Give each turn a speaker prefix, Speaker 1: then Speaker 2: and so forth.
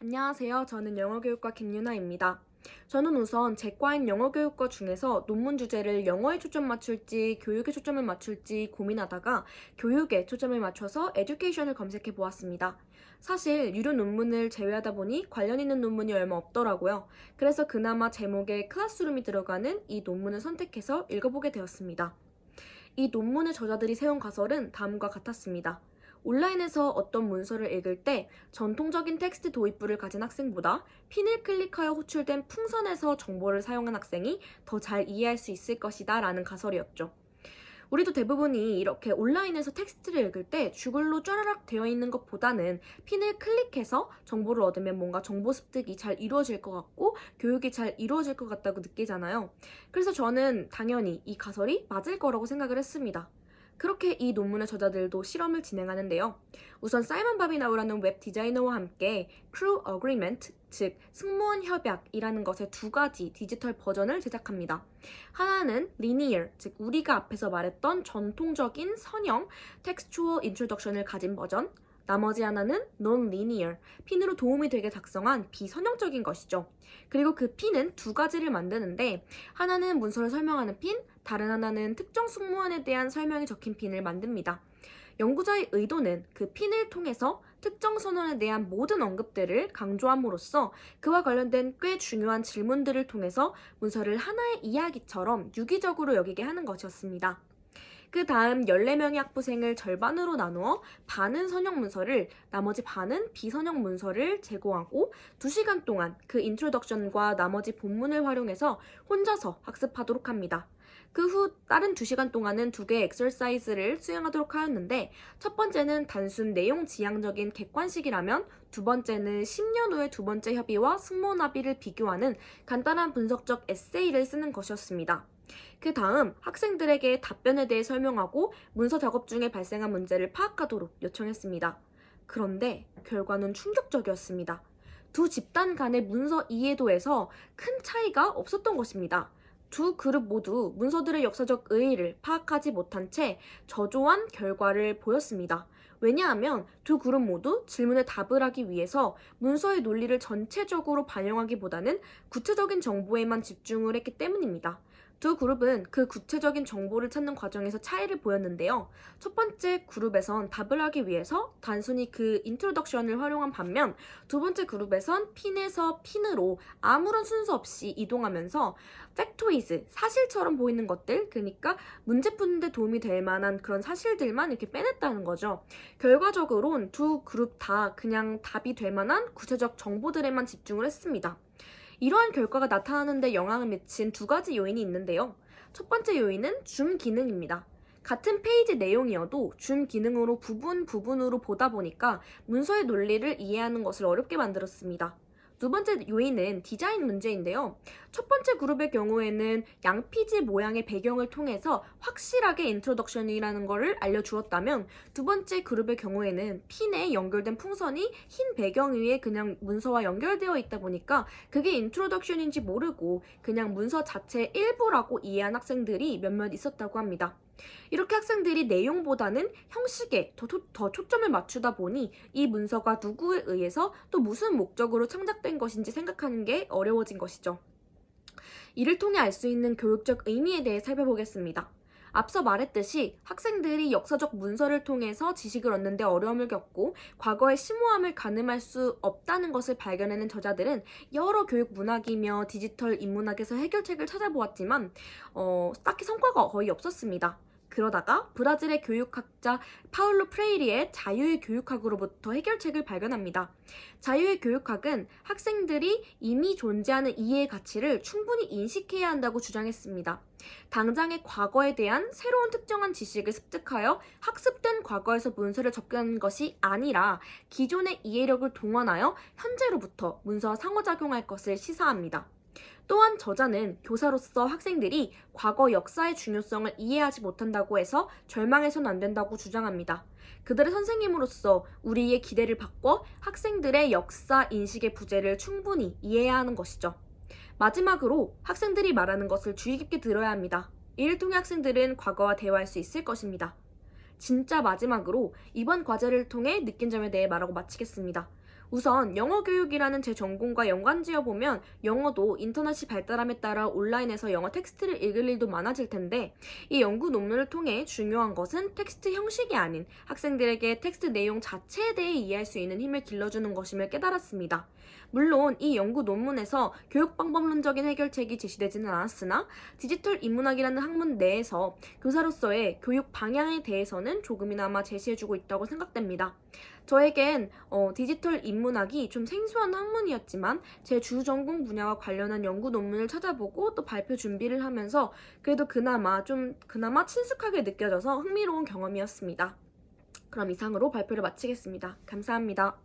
Speaker 1: 안녕하세요. 저는 영어교육과 김유나입니다. 저는 우선 제 과인 영어교육과 중에서 논문 주제를 영어에 초점 맞출지 교육에 초점을 맞출지 고민하다가 교육에 초점을 맞춰서 에듀케이션을 검색해 보았습니다. 사실 유료 논문을 제외하다 보니 관련 있는 논문이 얼마 없더라고요. 그래서 그나마 제목에 클래스룸이 들어가는 이 논문을 선택해서 읽어보게 되었습니다. 이 논문의 저자들이 세운 가설은 다음과 같았습니다. 온라인에서 어떤 문서를 읽을 때 전통적인 텍스트 도입부를 가진 학생보다 핀을 클릭하여 호출된 풍선에서 정보를 사용한 학생이 더 잘 이해할 수 있을 것이다 라는 가설이었죠. 우리도 대부분이 이렇게 온라인에서 텍스트를 읽을 때 주글로 쫘라락 되어 있는 것보다는 핀을 클릭해서 정보를 얻으면 뭔가 정보 습득이 잘 이루어질 것 같고 교육이 잘 이루어질 것 같다고 느끼잖아요. 그래서 저는 당연히 이 가설이 맞을 거라고 생각을 했습니다. 그렇게 이 논문의 저자들도 실험을 진행하는데요. 우선 사이먼 바비나우라는 웹 디자이너와 함께 Crew Agreement, 즉 승무원 협약이라는 것의 두 가지 디지털 버전을 제작합니다. 하나는 linear, 즉 우리가 앞에서 말했던 전통적인 선형 textual introduction을 가진 버전, 나머지 하나는 non-linear, 핀으로 도움이 되게 작성한 비선형적인 것이죠. 그리고 그 핀은 두 가지를 만드는데 하나는 문서를 설명하는 핀, 다른 하나는 특정 승무원에 대한 설명이 적힌 핀을 만듭니다. 연구자의 의도는 그 핀을 통해서 특정 선원에 대한 모든 언급들을 강조함으로써 그와 관련된 꽤 중요한 질문들을 통해서 문서를 하나의 이야기처럼 유기적으로 여기게 하는 것이었습니다. 그 다음 14명의 학부생을 절반으로 나누어 반은 선형 문서를, 나머지 반은 비선형 문서를 제공하고 2시간 동안 그 인트로덕션과 나머지 본문을 활용해서 혼자서 학습하도록 합니다. 그 후 다른 2시간 동안은 2개의 엑서사이즈를 수행하도록 하였는데 첫 번째는 단순 내용 지향적인 객관식이라면 두 번째는 10년 후의 두 번째 협의와 승무원 합의를 비교하는 간단한 분석적 에세이를 쓰는 것이었습니다. 그 다음 학생들에게 답변에 대해 설명하고 문서 작업 중에 발생한 문제를 파악하도록 요청했습니다. 그런데 결과는 충격적이었습니다. 두 집단 간의 문서 이해도에서 큰 차이가 없었던 것입니다. 두 그룹 모두 문서들의 역사적 의의를 파악하지 못한 채 저조한 결과를 보였습니다. 왜냐하면 두 그룹 모두 질문에 답을 하기 위해서 문서의 논리를 전체적으로 반영하기보다는 구체적인 정보에만 집중을 했기 때문입니다. 두 그룹은 그 구체적인 정보를 찾는 과정에서 차이를 보였는데요. 첫 번째 그룹에선 답을 하기 위해서 단순히 그 인트로덕션을 활용한 반면 두 번째 그룹에선 핀에서 핀으로 아무런 순서 없이 이동하면서 팩토이즈, 사실처럼 보이는 것들, 그러니까 문제 푸는데 도움이 될 만한 그런 사실들만 이렇게 빼냈다는 거죠. 결과적으로는 두 그룹 다 그냥 답이 될 만한 구체적 정보들에만 집중을 했습니다. 이러한 결과가 나타나는데 영향을 미친 두 가지 요인이 있는데요. 첫 번째 요인은 줌 기능입니다. 같은 페이지 내용이어도 줌 기능으로 부분으로 보다 보니까 문서의 논리를 이해하는 것을 어렵게 만들었습니다. 두 번째 요인은 디자인 문제인데요. 첫 번째 그룹의 경우에는 양피지 모양의 배경을 통해서 확실하게 인트로덕션이라는 것을 알려주었다면 두 번째 그룹의 경우에는 핀에 연결된 풍선이 흰 배경 위에 그냥 문서와 연결되어 있다 보니까 그게 인트로덕션인지 모르고 그냥 문서 자체의 일부라고 이해한 학생들이 몇몇 있었다고 합니다. 이렇게 학생들이 내용보다는 형식에 더 초점을 맞추다 보니 이 문서가 누구에 의해서 또 무슨 목적으로 창작된 것인지 생각하는 게 어려워진 것이죠. 이를 통해 알 수 있는 교육적 의미에 대해 살펴보겠습니다. 앞서 말했듯이 학생들이 역사적 문서를 통해서 지식을 얻는 데 어려움을 겪고 과거의 심오함을 가늠할 수 없다는 것을 발견하는 저자들은 여러 교육 문학이며 디지털 인문학에서 해결책을 찾아보았지만 딱히 성과가 거의 없었습니다. 그러다가 브라질의 교육학자 파울로 프레이리의 자유의 교육학으로부터 해결책을 발견합니다. 자유의 교육학은 학생들이 이미 존재하는 이해의 가치를 충분히 인식해야 한다고 주장했습니다. 당장의 과거에 대한 새로운 특정한 지식을 습득하여 학습된 과거에서 문서를 접근하는 것이 아니라 기존의 이해력을 동원하여 현재로부터 문서와 상호작용할 것을 시사합니다. 또한 저자는 교사로서 학생들이 과거 역사의 중요성을 이해하지 못한다고 해서 절망해서는 안 된다고 주장합니다. 그들의 선생님으로서 우리의 기대를 바꿔 학생들의 역사 인식의 부재를 충분히 이해해야 하는 것이죠. 마지막으로 학생들이 말하는 것을 주의 깊게 들어야 합니다. 이를 통해 학생들은 과거와 대화할 수 있을 것입니다. 진짜 마지막으로 이번 과제를 통해 느낀 점에 대해 말하고 마치겠습니다. 우선 영어 교육이라는 제 전공과 연관지어 보면 영어도 인터넷이 발달함에 따라 온라인에서 영어 텍스트를 읽을 일도 많아질 텐데 이 연구 논문을 통해 중요한 것은 텍스트 형식이 아닌 학생들에게 텍스트 내용 자체에 대해 이해할 수 있는 힘을 길러주는 것임을 깨달았습니다. 물론 이 연구 논문에서 교육방법론적인 해결책이 제시되지는 않았으나 디지털 인문학이라는 학문 내에서 교사로서의 교육 방향에 대해서는 조금이나마 제시해주고 있다고 생각됩니다. 저에겐 디지털 인문학이 좀 생소한 학문이었지만 제 주 전공 분야와 관련한 연구 논문을 찾아보고 또 발표 준비를 하면서 그래도 그나마 친숙하게 느껴져서 흥미로운 경험이었습니다. 그럼 이상으로 발표를 마치겠습니다. 감사합니다.